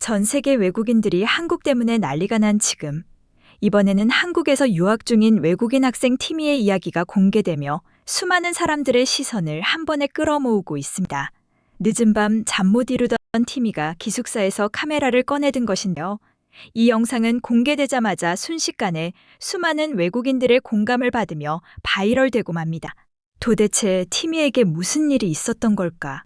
전 세계 외국인들이 한국 때문에 난리가 난 지금, 이번에는 한국에서 유학 중인 외국인 학생 티미의 이야기가 공개되며 수많은 사람들의 시선을 한 번에 끌어모으고 있습니다. 늦은 밤 잠 못 이루던 티미가 기숙사에서 카메라를 꺼내든 것인데요. 이 영상은 공개되자마자 순식간에 수많은 외국인들의 공감을 받으며 바이럴되고 맙니다. 도대체 티미에게 무슨 일이 있었던 걸까?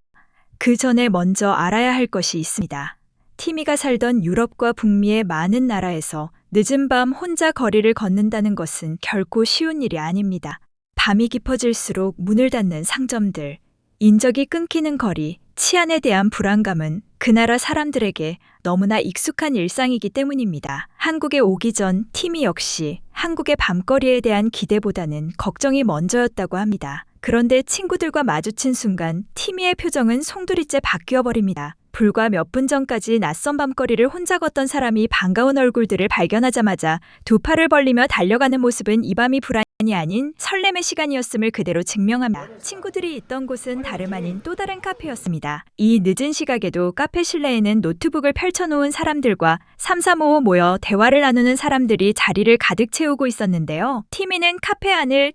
그 전에 먼저 알아야 할 것이 있습니다. 티미가 살던 유럽과 북미의 많은 나라에서 늦은 밤 혼자 거리를 걷는다는 것은 결코 쉬운 일이 아닙니다. 밤이 깊어질수록 문을 닫는 상점들, 인적이 끊기는 거리, 치안에 대한 불안감은 그 나라 사람들에게 너무나 익숙한 일상이기 때문입니다. 한국에 오기 전 티미 역시 한국의 밤거리에 대한 기대보다는 걱정이 먼저였다고 합니다. 그런데 친구들과 마주친 순간 티미의 표정은 송두리째 바뀌어버립니다. 불과 몇 분 전까지 낯선 밤거리를 혼자 걷던 사람이 반가운 얼굴들을 발견하자마자 두 팔을 벌리며 달려가는 모습은 이 밤이 불안이 아닌 설렘의 시간이었음을 그대로 증명합니다. 친구들이 있던 곳은 다름 아닌 또 다른 카페였습니다. 이 늦은 시각에도 카페 실내에는 노트북을 펼쳐놓은 사람들과 삼삼오오 모여 대화를 나누는 사람들이 자리를 가득 채우고 있었는데요. 티미는 카페 안을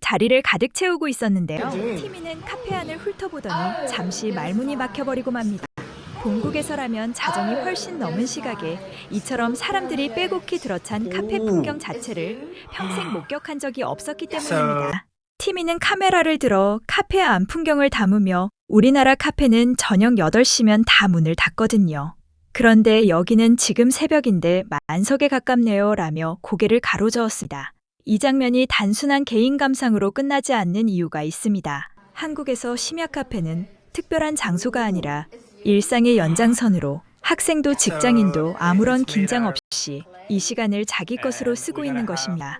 훑어보더니 잠시 말문이 막혀버리고 맙니다. 본국에서라면 자정이 훨씬 넘은 시각에 이처럼 사람들이 빼곡히 들어찬 카페 풍경 자체를 평생 목격한 적이 없었기 때문입니다. 티미는 카메라를 들어 카페 안 풍경을 담으며 우리나라 카페는 저녁 8시면 다 문을 닫거든요. 그런데 여기는 지금 새벽인데 만석에 가깝네요 라며 고개를 가로저었습니다. 이 장면이 단순한 개인 감상으로 끝나지 않는 이유가 있습니다. 한국에서 심야 카페는 특별한 장소가 아니라 일상의 연장선으로 학생도 직장인도 아무런 긴장 없이 이 시간을 자기 것으로 쓰고 있는 것입니다.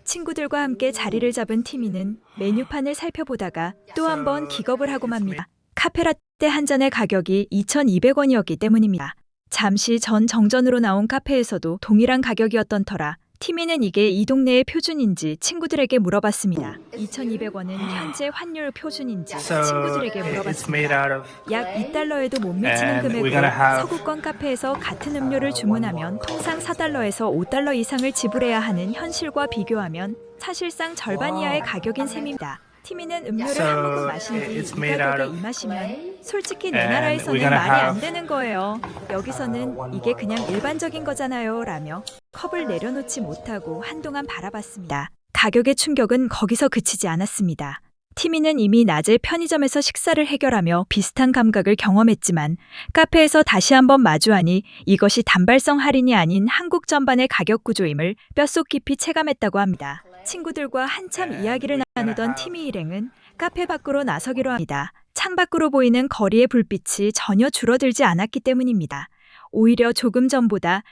친구들과 함께 자리를 잡은 티미는 메뉴판을 살펴보다가 또 한 번 기겁을 하고 맙니다. 카페라떼 한 잔의 가격이 2,200원이었기 때문입니다. 잠시 전 정전으로 나온 카페에서도 동일한 가격이었던 터라 티미는 이게 이 동네의 표준인지 친구들에게 물어봤습니다. 2,200원은 현재 환율 표준인지 친구들에게 물어봤습니다. 약 2달러에도 못 미치는 금액으로 서구권 카페에서 같은 음료를 주문하면 통상 4달러에서 5달러 이상을 지불해야 하는 현실과 비교하면 사실상 절반 이하의 가격인 셈입니다. 티미는 음료를 한 모금 마신 뒤 이 가격에 이 맛이면 솔직히 내 나라에서는 말이 안 되는 거예요. 여기서는 이게 그냥 일반적인 거잖아요 라며 컵을 내려놓지 못하고 한동안 바라봤습니다. 가격의 충격은 거기서 그치지 않았습니다. 티미는 이미 낮에 편의점에서 식사를 해결하며 비슷한 감각을 경험했지만 카페에서 다시 한번 마주하니 이것이 단발성 할인이 아닌 한국 전반의 가격 구조임을 뼛속 깊이 체감했다고 합니다. 친구들과 한참 이야기를 나누던 티미 일행은 카페 밖으로 나서기로 합니다. 창밖으로 보이는 거리의 불빛이 전혀 줄어들지 않았기 때문입니다. 오히려 조금 전보다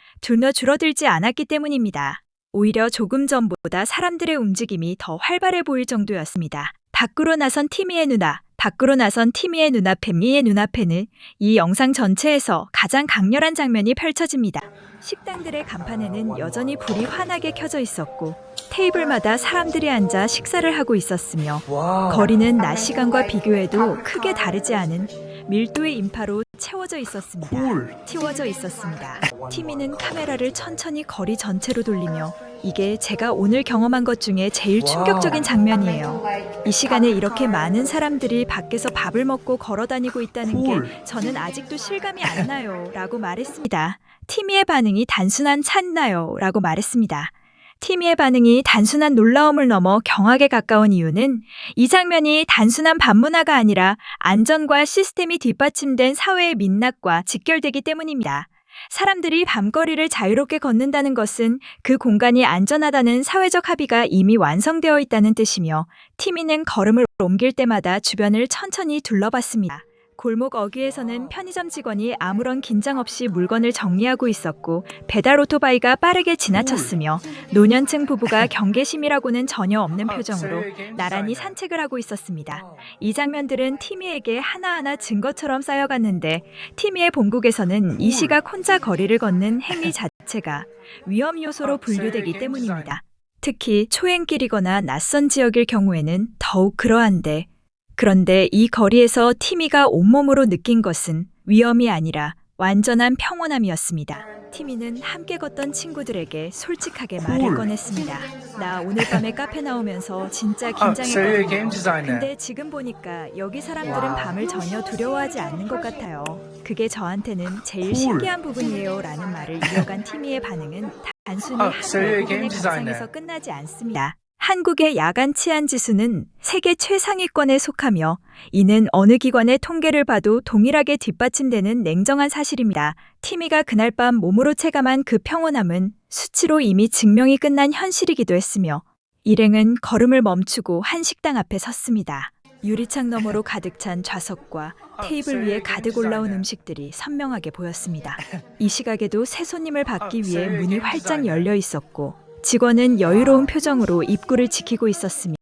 사람들의 움직임이 더 활발해 보일 정도였습니다. 밖으로 나선 티미의 눈앞에는 이 영상 전체에서 가장 강렬한 장면이 펼쳐집니다. 식당들의 간판에는 여전히 불이 환하게 켜져 있었고 테이블마다 사람들이 앉아 식사를 하고 있었으며 거리는 낮 시간과 비교해도 크게 다르지 않은 밀도의 인파로 채워져 있었습니다. 티미는 카메라를 천천히 거리 전체로 돌리며 이게 제가 오늘 경험한 것 중에 제일 충격적인 장면이에요. 이 시간에 이렇게 많은 사람들이 밖에서 밥을 먹고 걸어다니고 있다는 게 저는 아직도 실감이 안 나요 라고 말했습니다. 티미의 반응이 단순한 놀라움을 넘어 경악에 가까운 이유는 이 장면이 단순한 밤문화가 아니라 안전과 시스템이 뒷받침된 사회의 민낯과 직결되기 때문입니다. 사람들이 밤거리를 자유롭게 걷는다는 것은 그 공간이 안전하다는 사회적 합의가 이미 완성되어 있다는 뜻이며 티미는 걸음을 옮길 때마다 주변을 천천히 둘러봤습니다. 골목 어귀에서는 편의점 직원이 아무런 긴장 없이 물건을 정리하고 있었고 배달 오토바이가 빠르게 지나쳤으며 노년층 부부가 경계심이라고는 전혀 없는 표정으로 나란히 산책을 하고 있었습니다. 이 장면들은 티미에게 하나하나 증거처럼 쌓여갔는데 티미의 본국에서는 이 시각 혼자 거리를 걷는 행위 자체가 위험 요소로 분류되기 때문입니다. 특히 초행길이거나 낯선 지역일 경우에는 더욱 그러한데 그런데 이 거리에서 티미가 온몸으로 느낀 것은 위험이 아니라 완전한 평온함이었습니다. 티미는 함께 걷던 친구들에게 솔직하게 말을 꺼냈습니다. 나 오늘 밤에 카페 나오면서 진짜 So you're a game 긴장했거든요. designer. 근데 지금 보니까 여기 사람들은 밤을 전혀 두려워하지 않는 것 같아요. 그게 저한테는 제일 신기한 부분이에요 라는 말을 이어간 티미의 반응은 단순히 한 So you're a game 외국인의 designer. 감상에서 끝나지 않습니다. 한국의 야간 치안 지수는 세계 최상위권에 속하며 이는 어느 기관의 통계를 봐도 동일하게 뒷받침되는 냉정한 사실입니다. 티미가 그날 밤 몸으로 체감한 그 평온함은 수치로 이미 증명이 끝난 현실이기도 했으며 일행은 걸음을 멈추고 한 식당 앞에 섰습니다. 유리창 너머로 가득 찬 좌석과 테이블 위에 가득 올라온 음식들이 선명하게 보였습니다. 이 시각에도 새 손님을 받기 위해 문이 활짝 열려 있었고 직원은 여유로운 표정으로 입구를 지키고 있었으며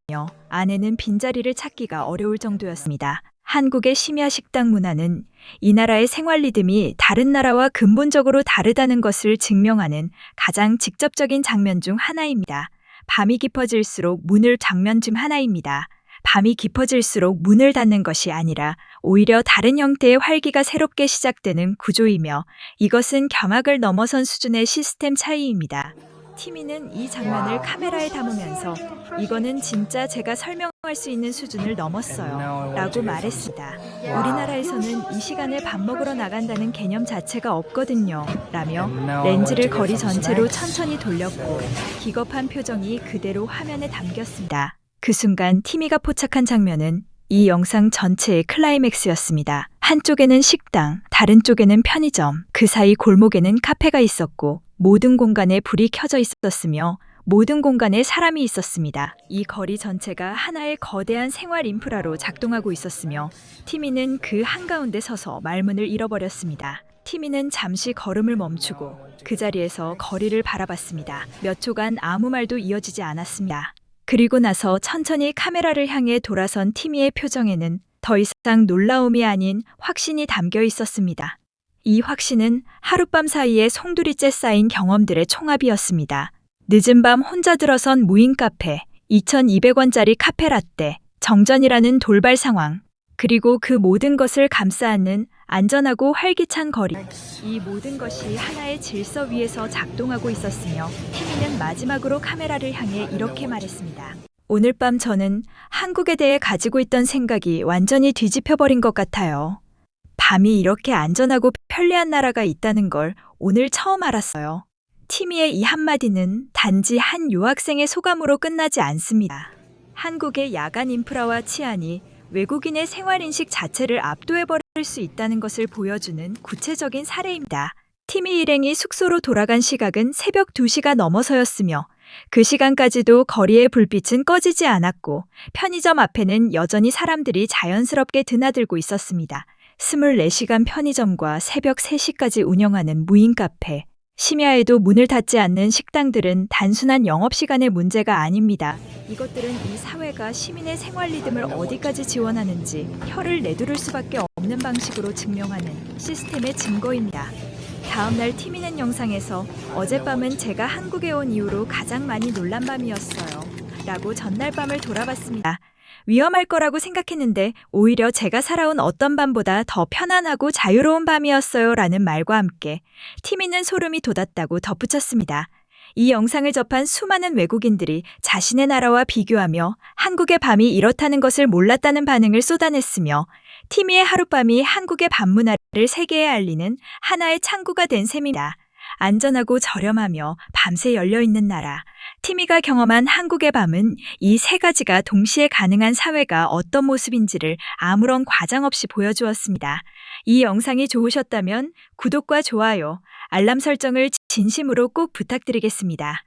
안에는 빈자리를 찾기가 어려울 정도였습니다. 한국의 심야 식당 문화는 이 나라의 생활 리듬이 다른 나라와 근본적으로 다르다는 것을 증명하는 가장 직접적인 장면 중 하나입니다. 밤이 깊어질수록 문을 장면 중 하나입니다. 밤이 깊어질수록 문을 닫는 것이 아니라 오히려 다른 형태의 활기가 새롭게 시작되는 구조이며 이것은 경악을 넘어선 수준의 시스템 차이입니다. 티미는 이 장면을 카메라에 담으면서 이거는 진짜 제가 설명할 수 있는 수준을 넘었어요 라고 말했습니다. 우리나라에서는 이 시간에 밥 먹으러 나간다는 개념 자체가 없거든요 라며 렌즈를 거리 전체로 천천히 돌렸고 기겁한 표정이 그대로 화면에 담겼습니다. 그 순간 티미가 포착한 장면은 이 영상 전체의 클라이맥스였습니다. 한쪽에는 식당, 다른 쪽에는 편의점, 그 사이 골목에는 카페가 있었고 모든 공간에 불이 켜져 있었으며 모든 공간에 사람이 있었습니다. 이 거리 전체가 하나의 거대한 생활 인프라로 작동하고 있었으며 티미는 그 한가운데 서서 말문을 잃어버렸습니다. 티미는 잠시 걸음을 멈추고 그 자리에서 거리를 바라봤습니다. 몇 초간 아무 말도 이어지지 않았습니다. 그리고 나서 천천히 카메라를 향해 돌아선 티미의 표정에는 더 이상 놀라움이 아닌 확신이 담겨 있었습니다. 이 확신은 하룻밤 사이에 송두리째 쌓인 경험들의 총합이었습니다. 늦은 밤 혼자 들어선 무인 카페, 2,200원짜리 카페라떼, 정전이라는 돌발 상황, 그리고 그 모든 것을 감싸 안는 안전하고 활기찬 거리. 이 모든 것이 하나의 질서 위에서 작동하고 있었으며 티미는 마지막으로 카메라를 향해 이렇게 말했습니다. 오늘 밤 저는 한국에 대해 가지고 있던 생각이 완전히 뒤집혀버린 것 같아요. 밤이 이렇게 안전하고 편리한 나라가 있다는 걸 오늘 처음 알았어요. 티미의 이 한마디는 단지 한 유학생의 소감으로 끝나지 않습니다. 한국의 야간 인프라와 치안이 외국인의 생활인식 자체를 압도해버릴 수 있다는 것을 보여주는 구체적인 사례입니다. 티미 일행이 숙소로 돌아간 시각은 새벽 2시가 넘어서였으며 그 시간까지도 거리의 불빛은 꺼지지 않았고 편의점 앞에는 여전히 사람들이 자연스럽게 드나들고 있었습니다. 24시간 편의점과 새벽 3시까지 운영하는 무인 카페, 심야에도 문을 닫지 않는 식당들은 단순한 영업시간의 문제가 아닙니다. 이것들은 이 사회가 시민의 생활 리듬을 어디까지 지원하는지 혀를 내두를 수밖에 없는 방식으로 증명하는 시스템의 증거입니다. 다음날 티미는 영상에서 어젯밤은 제가 한국에 온 이후로 가장 많이 놀란 밤이었어요 라고 전날 밤을 돌아봤습니다. 위험할 거라고 생각했는데 오히려 제가 살아온 어떤 밤보다 더 편안하고 자유로운 밤이었어요 라는 말과 함께 티미는 소름이 돋았다고 덧붙였습니다. 이 영상을 접한 수많은 외국인들이 자신의 나라와 비교하며 한국의 밤이 이렇다는 것을 몰랐다는 반응을 쏟아냈으며 티미의 하룻밤이 한국의 밤 문화를 세계에 알리는 하나의 창구가 된 셈입니다. 안전하고 저렴하며 밤새 열려있는 나라, 티미가 경험한 한국의 밤은 이 세 가지가 동시에 가능한 사회가 어떤 모습인지를 아무런 과장 없이 보여주었습니다. 이 영상이 좋으셨다면 구독과 좋아요, 알람 설정을 진심으로 꼭 부탁드리겠습니다.